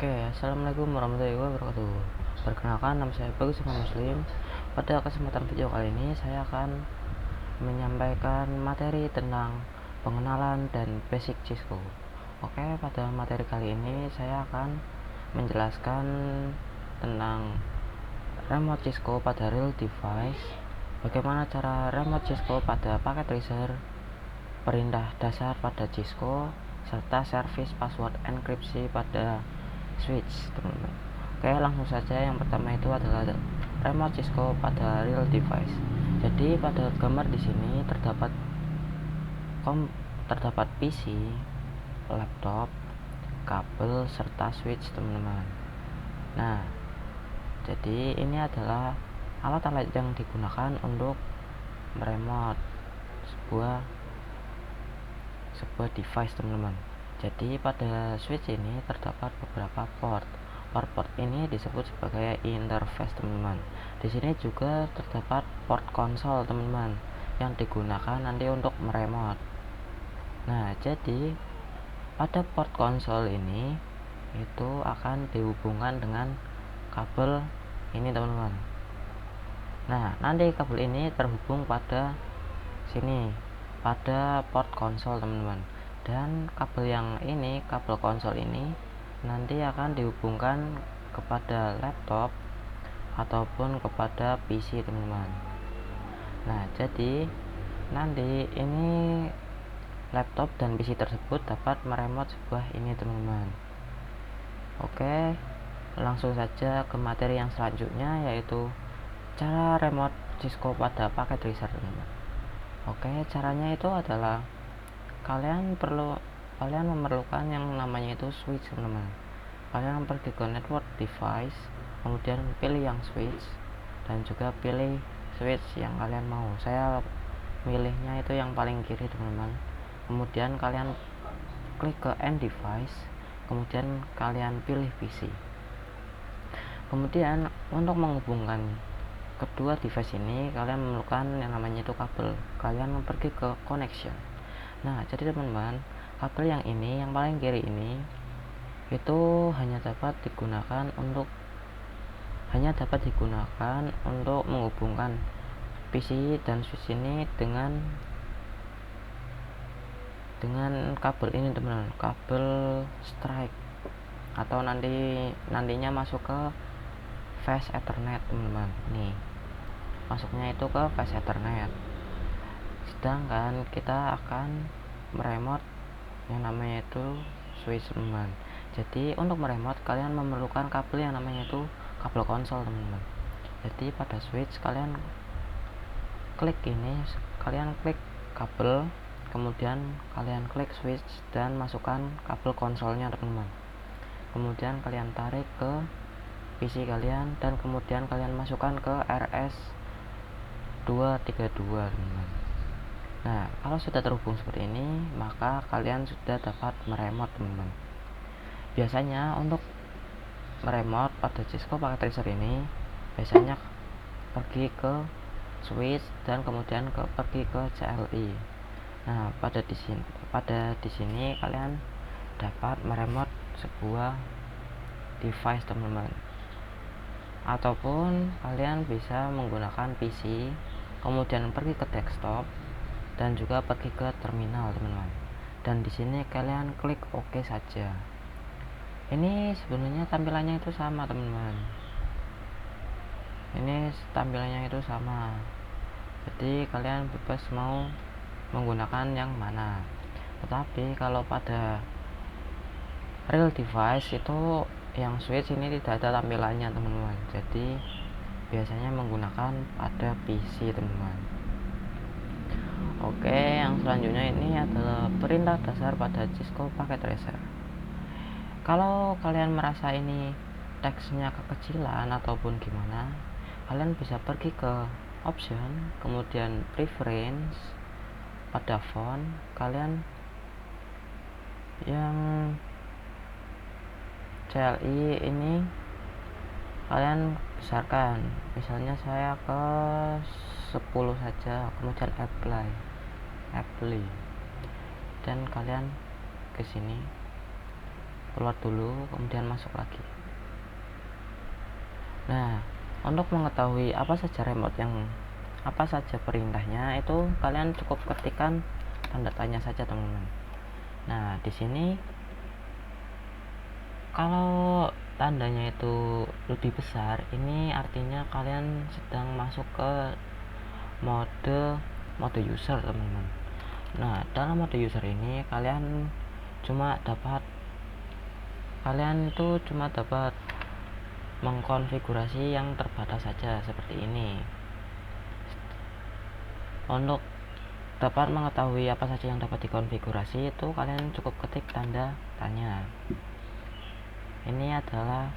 Oke, assalamualaikum warahmatullahi wabarakatuh. Perkenalkan, nama saya Bagus Iman Muslim. Pada kesempatan video kali ini, saya akan menyampaikan materi tentang pengenalan dan basic Cisco. Oke, pada materi kali ini saya akan menjelaskan tentang remote Cisco pada real device, bagaimana cara remote Cisco pada paket tracer, perintah dasar pada Cisco, serta service password enkripsi pada switch, teman-teman. Oke, langsung saja. Yang pertama itu adalah remote Cisco pada real device. Jadi pada gambar di sini terdapat PC, laptop, kabel serta switch, teman-teman. Nah, jadi ini adalah alat-alat yang digunakan untuk meremote sebuah device, teman-teman. Jadi pada switch ini terdapat beberapa port. Port ini disebut sebagai interface, teman-teman. Di sini juga terdapat port konsol, teman-teman, yang digunakan nanti untuk meremote. Nah, jadi pada port konsol ini itu akan dihubungkan dengan kabel ini, teman-teman. Nah, nanti kabel ini terhubung pada sini, pada port konsol, teman-teman. Dan kabel yang ini, kabel konsol ini nanti akan dihubungkan kepada laptop ataupun kepada PC, teman-teman. Nah, jadi nanti ini laptop dan PC tersebut dapat meremote sebuah ini, teman-teman. Oke, langsung saja ke materi yang selanjutnya, yaitu cara remote Cisco pada paket tracer, teman-teman. Oke, caranya itu adalah kalian memerlukan yang namanya itu switch, teman-teman. Kalian pergi ke network device, kemudian pilih yang switch dan juga pilih switch yang kalian mau. Saya milihnya itu yang paling kiri, teman-teman. Kemudian kalian klik ke end device, kemudian kalian pilih PC. Kemudian untuk menghubungkan kedua device ini, kalian memerlukan yang namanya itu kabel. Kalian pergi ke connection. Nah, jadi teman-teman, kabel yang ini, yang paling kiri ini, itu hanya dapat digunakan untuk menghubungkan PC dan switch ini dengan kabel ini, teman-teman, kabel strike, atau nantinya masuk ke fast ethernet, teman-teman. Nih, masuknya itu ke fast ethernet. Sedangkan kita akan meremote yang namanya itu switch, teman-teman. Jadi untuk meremote kalian memerlukan kabel yang namanya itu kabel konsol, teman-teman. Jadi pada switch kalian klik kabel, kemudian kalian klik switch dan masukkan kabel konsolnya, teman-teman. Kemudian kalian tarik ke PC kalian dan kemudian kalian masukkan ke RS232, teman-teman. Nah, kalau sudah terhubung seperti ini, maka kalian sudah dapat meremote, teman-teman. Biasanya untuk meremote pada Cisco paket tracer ini, biasanya pergi ke switch dan kemudian pergi ke CLI. Nah, pada di sini kalian dapat meremote sebuah device, teman-teman. Ataupun kalian bisa menggunakan PC, kemudian pergi ke desktop dan juga pergi ke terminal, teman-teman. Dan di sini kalian klik OK saja. Ini sebenarnya tampilannya itu sama, teman-teman. Ini tampilannya itu sama. Jadi kalian bebas mau menggunakan yang mana. Tetapi kalau pada real device itu yang switch ini tidak ada tampilannya, teman-teman. Jadi biasanya menggunakan pada PC, teman-teman. Oke, yang selanjutnya ini adalah perintah dasar pada Cisco paket tracer. Kalau kalian merasa ini teksnya kekecilan ataupun gimana, kalian bisa pergi ke option, kemudian preference, pada font kalian yang CLI ini kalian besarkan, misalnya saya ke 10 saja, kemudian apply dan kalian ke sini keluar dulu kemudian masuk lagi. Nah, untuk mengetahui apa saja remote yang apa saja perintahnya, itu kalian cukup ketikkan tanda tanya saja teman-teman. Nah, di sini kalau tandanya itu lebih besar, ini artinya kalian sedang masuk ke mode user teman-teman. Nah, dalam mode user ini kalian itu cuma dapat mengkonfigurasi yang terbatas saja seperti ini. Untuk dapat mengetahui apa saja yang dapat dikonfigurasi, itu kalian cukup ketik tanda tanya. Ini adalah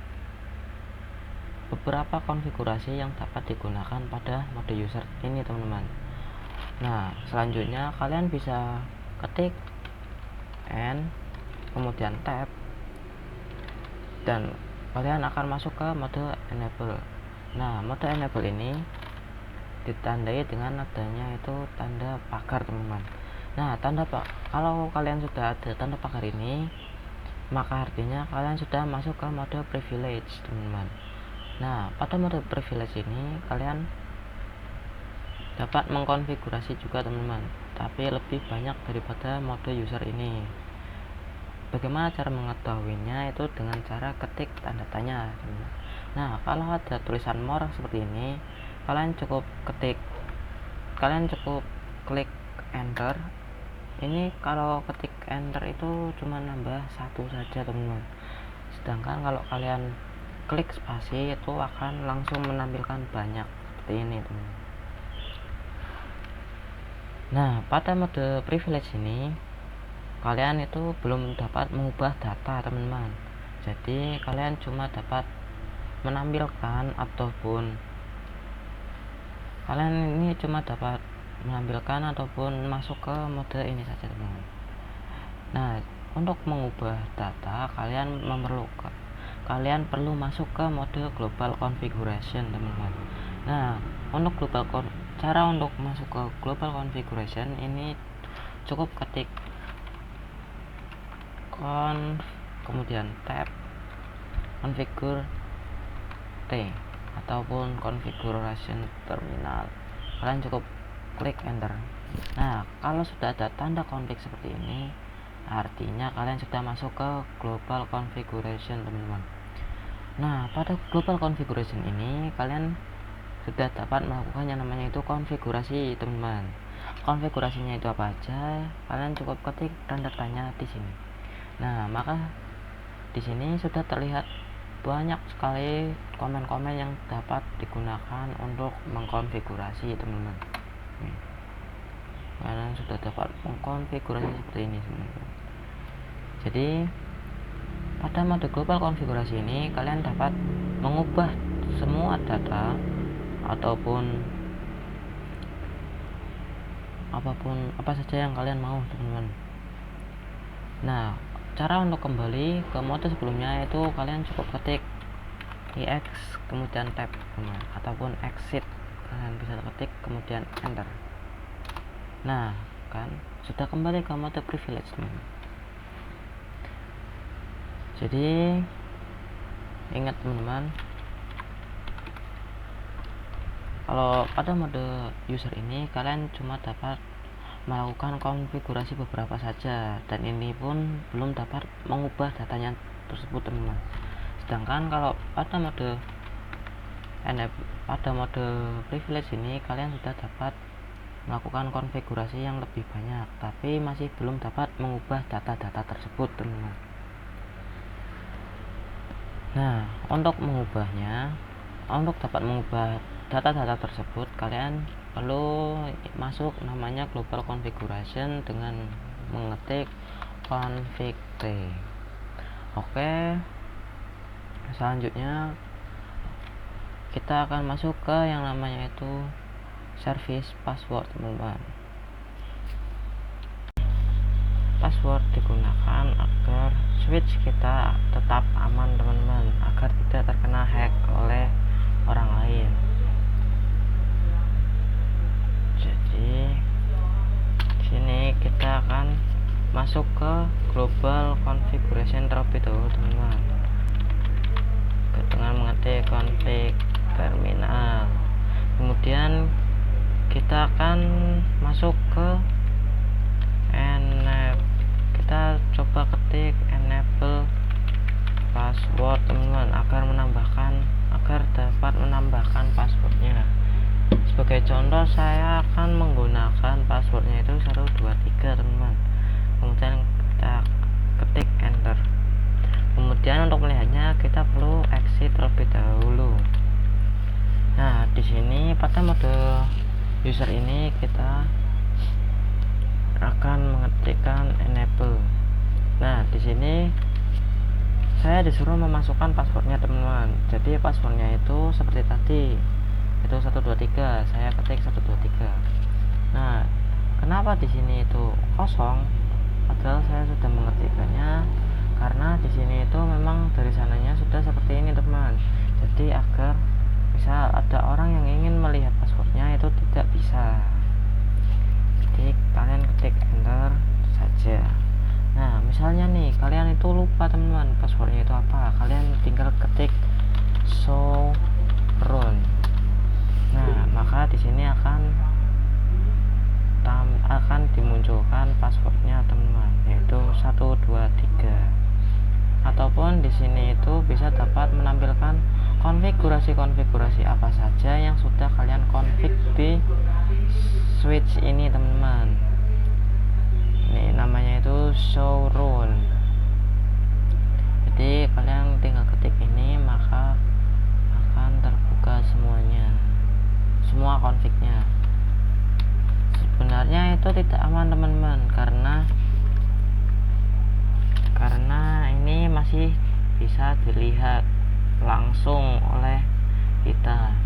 beberapa konfigurasi yang dapat digunakan pada mode user ini teman-teman. Nah, selanjutnya kalian bisa ketik N kemudian tab dan kalian akan masuk ke mode enable. Nah, mode enable ini ditandai dengan adanya itu tanda pagar teman-teman. Nah, kalau kalian sudah ada tanda pagar ini, maka artinya kalian sudah masuk ke mode privilege teman-teman. Nah, pada mode privilege ini kalian dapat mengkonfigurasi juga teman-teman, tapi lebih banyak daripada mode user ini. Bagaimana cara mengetahuinya? Itu dengan cara ketik tanda tanya teman-teman. Nah, kalau ada tulisan more seperti ini, kalian cukup klik enter. Ini kalau ketik enter itu cuma nambah satu saja teman-teman, sedangkan kalau kalian klik spasi itu akan langsung menampilkan banyak seperti ini teman-teman. Nah, pada mode privilege ini kalian itu belum dapat mengubah data teman-teman, jadi kalian cuma dapat menampilkan ataupun masuk ke mode ini saja teman-teman. Nah, untuk mengubah data kalian perlu masuk ke mode global configuration teman-teman. Nah, cara untuk masuk ke global configuration ini cukup ketik kemudian tab configure T ataupun configuration terminal. Kalian cukup klik enter. Nah, kalau sudah ada tanda konflik seperti ini, artinya kalian sudah masuk ke global configuration teman-teman. Nah, pada global configuration ini kalian sudah dapat melakukan yang namanya itu konfigurasi teman-teman. Konfigurasinya itu apa aja? Kalian cukup ketik tanda tanya di sini. Nah, maka di sini sudah terlihat banyak sekali komen-komen yang dapat digunakan untuk mengkonfigurasi teman-teman. Kalian sudah dapat mengkonfigurasi seperti ini teman-teman. Jadi pada mode global konfigurasi ini kalian dapat mengubah semua data ataupun apa saja yang kalian mau teman-teman. Nah, cara untuk kembali ke mode sebelumnya itu kalian cukup ketik EX kemudian tab ataupun exit, kalian bisa ketik kemudian enter. Nah, kan sudah kembali ke mode privilege teman. Jadi ingat teman-teman, kalau pada mode user ini kalian cuma dapat melakukan konfigurasi beberapa saja, dan ini pun belum dapat mengubah datanya tersebut teman-teman. Sedangkan kalau pada mode privilege ini kalian sudah dapat melakukan konfigurasi yang lebih banyak, tapi masih belum dapat mengubah data-data tersebut teman-teman. Nah, untuk dapat mengubah data-data tersebut, kalian perlu masuk namanya global configuration dengan mengetik config T. Oke, selanjutnya kita akan masuk ke yang namanya itu service password teman-teman. Password digunakan agar switch kita tetap aman teman-teman, agar tidak terkena hack oleh orang lain. Jadi sini kita akan masuk ke global configuration terlebih dahulu teman-teman, dengan mengetik config terminal. Kemudian kita akan masuk ke kita coba ketik enable password teman-teman, agar dapat menambahkan passwordnya. Sebagai contoh, saya akan menggunakan passwordnya itu 123 teman-teman. Kemudian kita ketik enter. Kemudian untuk melihatnya kita perlu exit terlebih dahulu. Nah, di sini pada mode user ini kita akan mengetikkan enable. Nah, di sini saya disuruh memasukkan passwordnya teman-teman. Jadi passwordnya itu seperti tadi, itu 123, saya ketik 123. Nah, kenapa di sini itu kosong padahal saya sudah mengetikkannya? Karena di sini itu memang dari sananya sudah seperti ini teman. Jadi agar misal ada orang yang ingin melihat passwordnya itu tidak bisa. Jadi kalian ketik enter saja. Nah, misalnya nih kalian itu lupa teman-teman passwordnya itu apa, kalian tinggal ketik show run. Nah, maka di sini akan dimunculkan passwordnya teman-teman, yaitu 123. Ataupun di sini itu bisa dapat menampilkan konfigurasi apa saja yang sudah kalian config di switch ini teman-teman. Ini namanya itu showrun. Jadi kalian tinggal ketik ini, maka akan terbuka semuanya, semua confignya. Sebenarnya itu tidak aman teman-teman, karena ini masih bisa dilihat langsung oleh kita.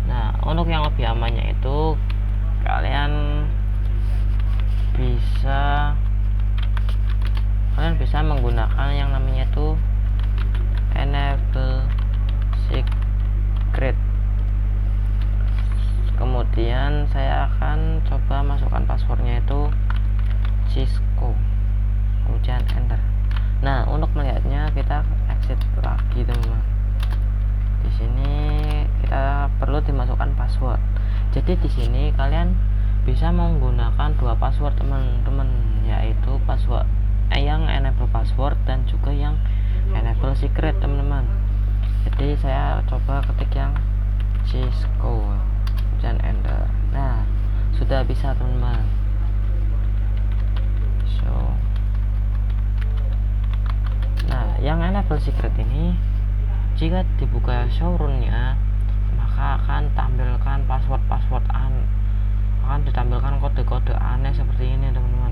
Nah, untuk yang lebih amannya itu kalian bisa menggunakan yang namanya itu enable secret. Kemudian saya akan coba masukkan passwordnya itu Cisco, kemudian enter. Nah, untuk melihatnya kita exit lagi teman-teman. Di sini kita perlu dimasukkan password. Jadi di sini kalian bisa menggunakan dua password teman-teman, yaitu password yang enable password dan juga yang enable secret teman-teman. Jadi saya coba ketik yang Cisco dan enter. Nah, sudah bisa teman-teman. Nah, yang enable secret ini jika dibuka showrunnya, maka akan tampilkan password akan ditampilkan kode-kode aneh seperti ini teman-teman.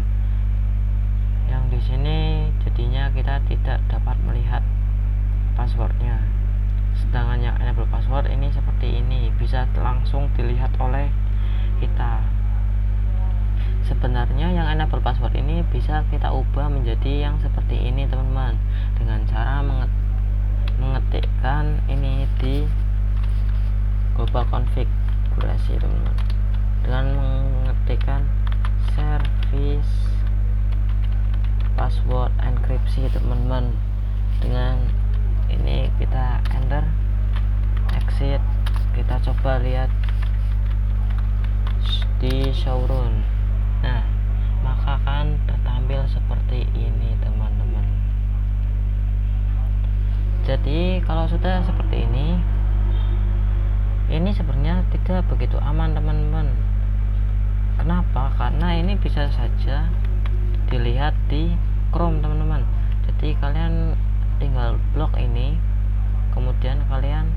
Yang di sini jadinya kita tidak dapat melihat passwordnya. Sedangkan yang enable password ini seperti ini, bisa langsung dilihat oleh kita. Sebenarnya yang enable password ini bisa kita ubah menjadi yang seperti ini teman-teman, dengan cara mengetikkan ini di global konfigurasi teman-teman, dengan mengetikkan service password enkripsi teman-teman. Dengan ini kita enter, exit, kita coba lihat di showrun. Nah, maka akan tertampil seperti ini teman-teman. Jadi kalau sudah seperti ini sebenarnya tidak begitu aman teman-teman. Kenapa? Karena ini bisa saja dilihat di Chrome teman-teman. Jadi kalian tinggal blok ini, kemudian kalian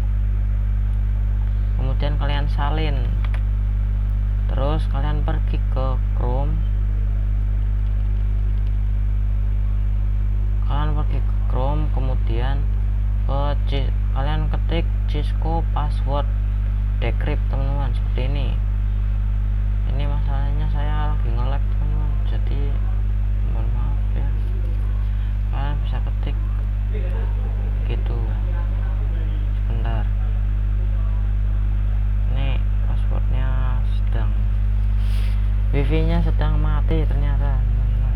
salin, terus kalian pergi ke Chrome, kemudian kalian ketik Cisco password decrypt teman-teman, seperti ini. Ini masalahnya saya lagi nge-lag teman-teman, jadi mohon maaf ya. Kalian bisa ketik gitu. Sebentar, ini passwordnya wifi nya sedang mati ternyata teman-teman.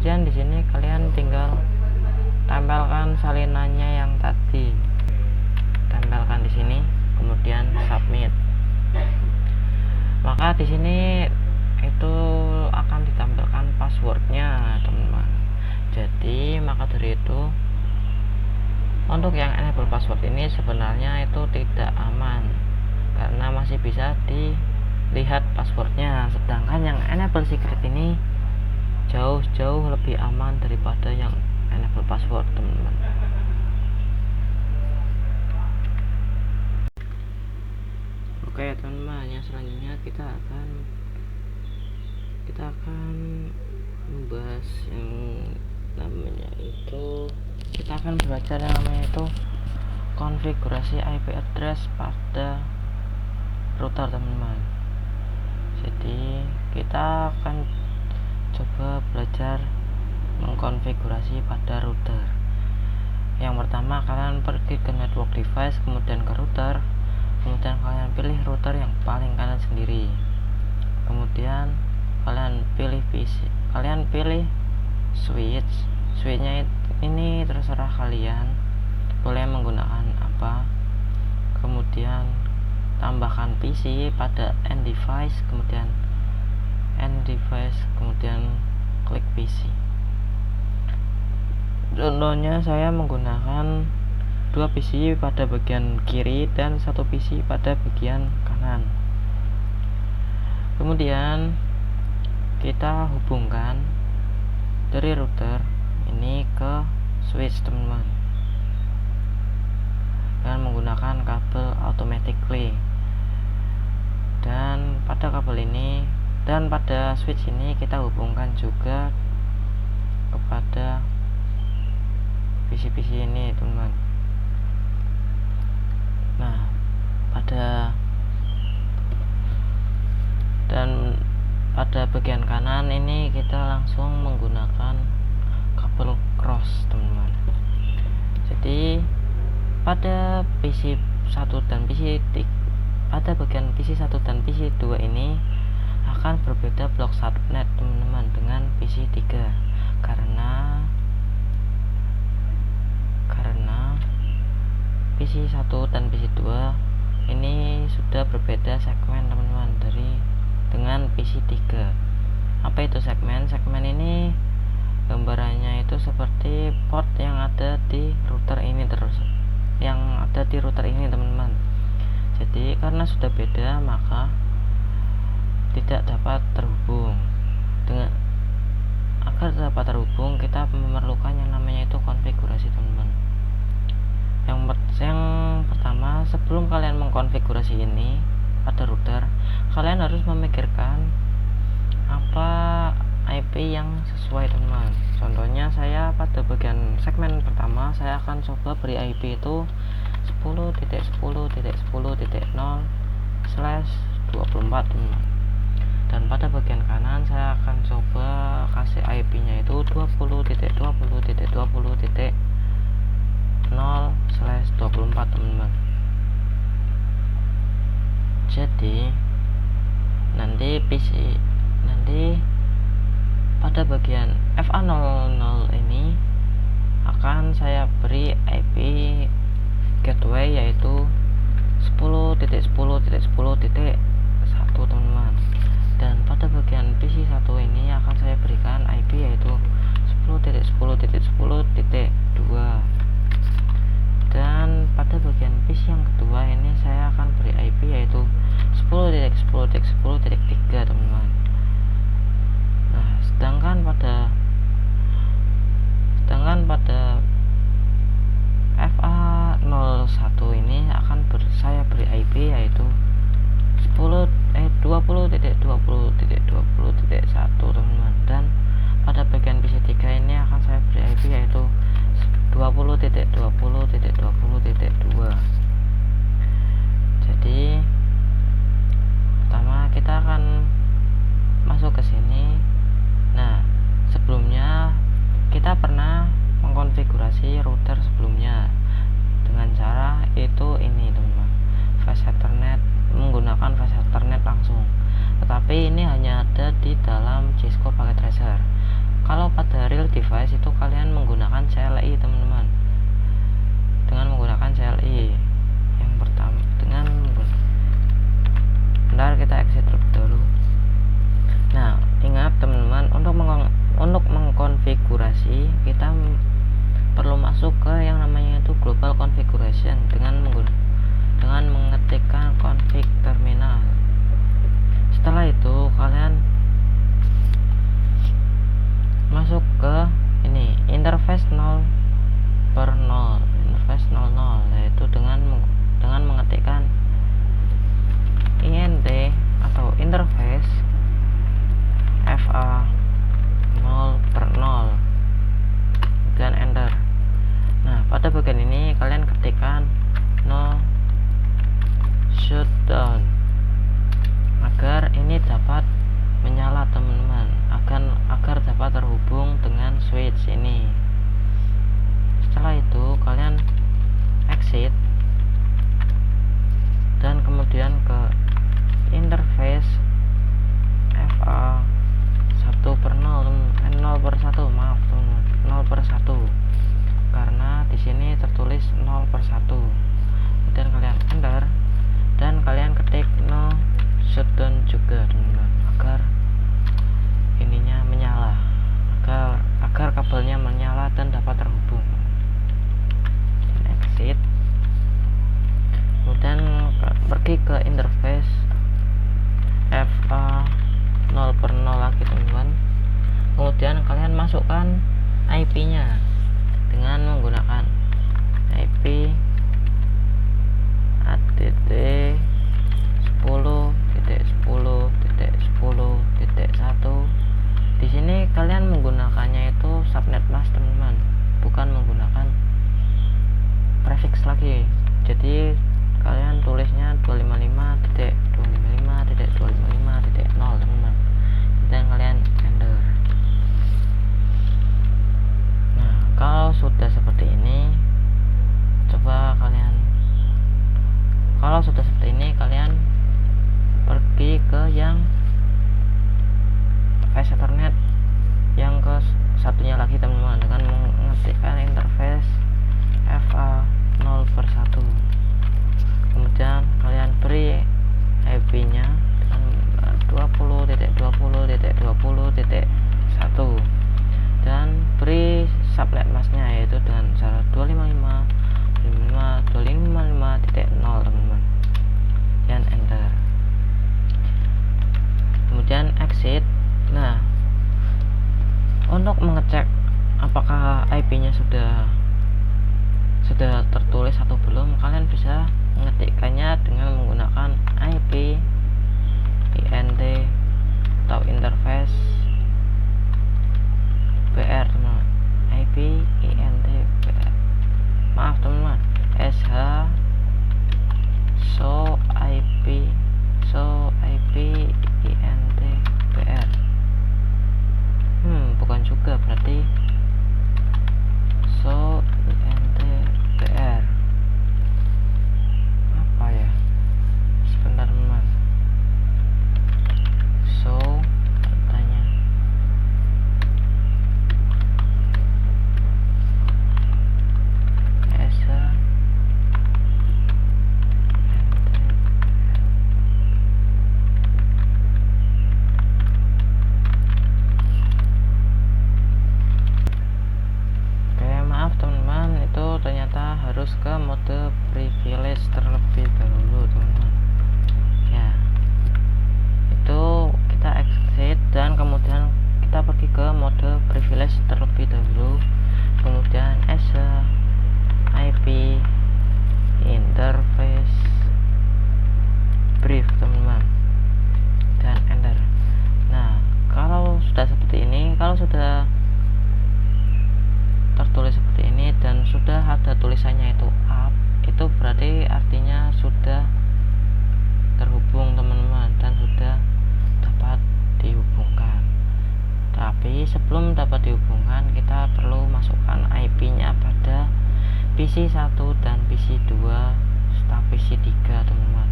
Kemudian di sini kalian tinggal tempelkan salinannya yang tadi, tempelkan di sini, kemudian submit. Maka di sini itu akan ditampilkan passwordnya, teman-teman. Jadi maka dari itu untuk yang enable password ini sebenarnya itu tidak aman karena masih bisa dilihat passwordnya, sedangkan yang enable secret ini jauh lebih aman daripada yang enable password, teman-teman. Oke teman-teman, yang selanjutnya kita akan membahas yang namanya itu, kita akan belajar yang namanya itu konfigurasi IP address pada router, teman-teman. Jadi kita akan coba belajar mengkonfigurasi pada router. Yang pertama, kalian pergi ke network device, kemudian ke router, kemudian kalian pilih router yang paling kanan sendiri, kemudian kalian pilih PC, kalian pilih switchnya ini terserah kalian boleh menggunakan apa, kemudian tambahkan PC pada end device, kemudian end device, kemudian klik PC. Contohnya saya menggunakan 2 PC pada bagian kiri dan 1 PC pada bagian kanan. Kemudian kita hubungkan dari router ini ke switch, teman-teman, dengan menggunakan kabel automatically. Dan pada kabel ini dan pada switch ini kita hubungkan juga kepada PC-PC ini, teman-teman. Nah, pada bagian kanan ini kita langsung menggunakan kabel cross, teman-teman. Jadi pada PC 1 dan PC 3, pada bagian PC 1 dan PC 2 ini akan berbeda blok subnet, teman-teman, dengan PC 3 karena PC 1 dan PC 2 ini sudah berbeda segmen, teman-teman, dengan PC 3. Apa itu segmen? Segmen ini gambarannya itu seperti port yang ada di router ini teman-teman. Jadi karena sudah beda, maka tidak dapat terhubung. Agar dapat terhubung, kita memerlukan yang namanya itu konfigurasi, teman-teman. Yang pertama, sebelum kalian mengkonfigurasi ini pada router, kalian harus memikirkan apa IP yang sesuai, teman-teman. Contohnya saya pada bagian segmen pertama saya akan coba beri IP itu 10.10.10.0/24, teman-teman. Dan pada bagian kanan saya akan coba kasih IP-nya itu 20.20.20.0/24, teman-teman. Jadi nanti pada bagian FA00 ini akan saya beri IP gateway yaitu 10.10.10.1, teman-teman. Dan pada bagian PC 1 ini akan saya berikan IP yaitu 10.10.10.2. Dan pada bagian PC yang kedua ini saya akan beri IP yaitu 10.10.10.3, teman-teman. Nah, sedangkan pada FA01 ini akan saya beri IP yaitu 20.20.20.1, teman-teman. Dan pada bagian PC 3 ini akan saya beri IP yaitu 20.20.20.2. Jadi pertama kita akan masuk ke sini. Nah, sebelumnya kita pernah mengkonfigurasi router sebelumnya dengan cara itu ini, teman-teman, fast ethernet, menggunakan fast ethernet langsung. Tetapi ini hanya ada di dalam Cisco Packet Tracer. Kalau pada real device itu kalian menggunakan CLI teman-teman, dengan menggunakan CLI yang pertama bentar, kita exit terlebih dahulu. Nah, ingat teman-teman, untuk mengkonfigurasi kita perlu masuk ke yang namanya itu global configuration dengan mengetikkan config terminal. Setelah itu kalian masuk ke ini interface 0 per 0, interface 00, yaitu dengan mengetikkan int atau interface fa 0 per 0 dan enter. Nah, pada bagian ini kalian ketikkan no shutdown agar ini dapat menyala teman-teman, agar dapat terhubung dengan switch ini. Setelah itu kalian exit dan kemudian ke interface fa 1 per 0, 0 per 1, maaf teman-teman, 0 per 1, karena di sini tertulis 0 per 1. Kemudian kalian enter dan kalian ketik no shutdown juga teman-teman, agar ininya menyala, agar kabelnya menyala dan dapat terhubung. Exit, kemudian pergi ke interface fa 0 per 0 lagi teman-teman. Kemudian kalian masukkan IP nya dengan menggunakan IP add 10.10.10.1. Di sini kalian menggunakannya itu subnet mask teman-teman, bukan menggunakan prefix lagi. Jadi kalian tulisnya 255.255.255.0 teman-teman, dan kalian enter. Nah, kalau sudah seperti ini, kalian pergi ke yang face ethernet yang ke satunya lagi teman-teman, dengan mengetikkan interface fa 0 per 1. Kemudian kalian beri IP nya dengan 20.20.20.1 dan beri subnet masknya yaitu dengan cara 255.255.0 teman-teman, dan enter. Kemudian exit. Nah, untuk mengecek apakah IP nya sudah tertulis atau belum, kalian bisa mengetikkannya dengan menggunakan IP int atau interface br teman-teman, IP int br, maaf teman-teman, sh show IP int br. Bukan juga, berarti show int br apa ya, sebentar teman-teman. Show tanya ternyata harus ke mode privilege terlebih dahulu teman-teman ya. Itu kita exit dan kemudian kita pergi ke mode privilege terlebih dahulu, kemudian as IP interface brief teman-teman, dan enter. Nah, kalau sudah seperti ini, kalau sudah tertulis seperti ini dan sudah ada tulisannya itu up, itu berarti artinya sudah terhubung teman-teman dan sudah dapat dihubungkan. Tapi sebelum dapat dihubungkan, kita perlu masukkan IP nya pada PC 1 dan PC 2 serta PC 3 teman-teman,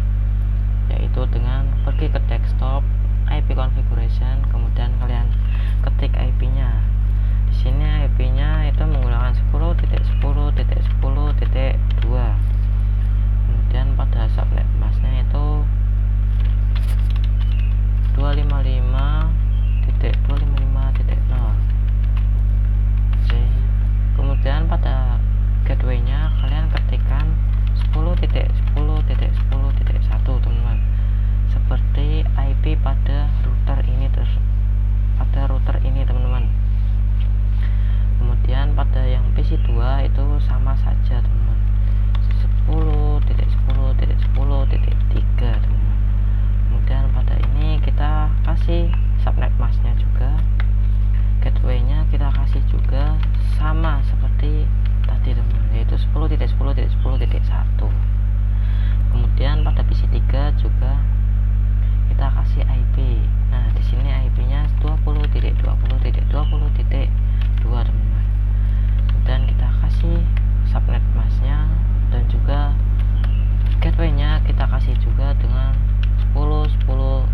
yaitu dengan pergi ke desktop, IP configuration, kemudian kalian ketik IP nya. Di sini kemudian pada yang PC2 itu sama saja teman-teman, 10.10.10.3 teman-teman. Kemudian pada ini kita kasih subnet masknya juga, gateway-nya kita kasih juga sama seperti tadi teman-teman, yaitu 10.10.10.1. kemudian pada PC3 juga kita kasih IP. Nah, di sini IP-nya 20.20.20.2 teman-teman. Dan kita kasih subnet masknya dan juga gateway-nya kita kasih juga dengan 20.20.20.1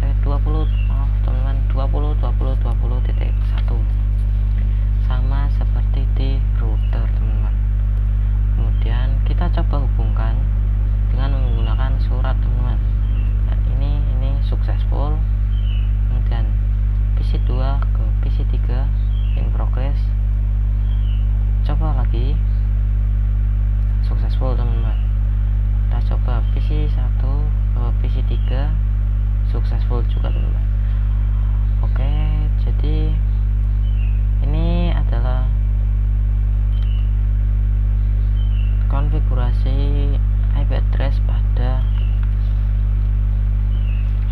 sama seperti di router teman-teman. Kemudian kita coba hubungkan dengan menggunakan surat teman-teman. Nah, ini successful. Kemudian PC2 ke PC3 in progress, coba lagi successful teman-teman. Kita coba PC1 ke PC3 successful juga teman-teman. Oke, jadi ini adalah konfigurasi IP address pada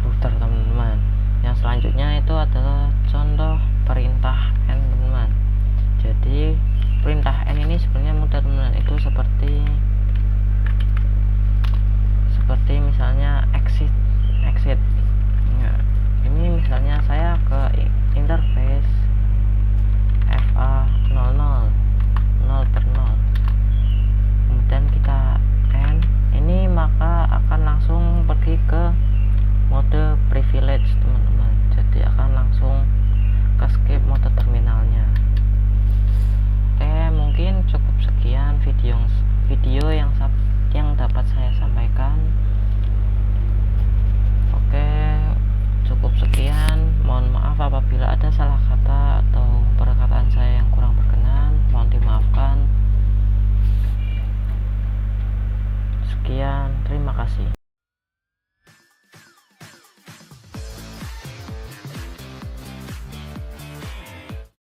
router teman-teman. Yang selanjutnya itu adalah contoh perintah N teman-teman. Jadi perintah N ini sebenarnya mudah teman-teman, itu seperti misalnya exit. Nah, ini misalnya saya ke interface FA00 0/0, kemudian kita N ini, maka akan langsung pergi ke mode privilege teman-teman. Jadi akan langsung ke skip mode terminalnya. Oke, mungkin cukup sekian video yang dapat saya sampaikan. Oke, cukup sekian. Mohon maaf apabila ada salah kata atau perkataan saya yang kurang berkenan, mohon dimaafkan. Sekian, terima kasih.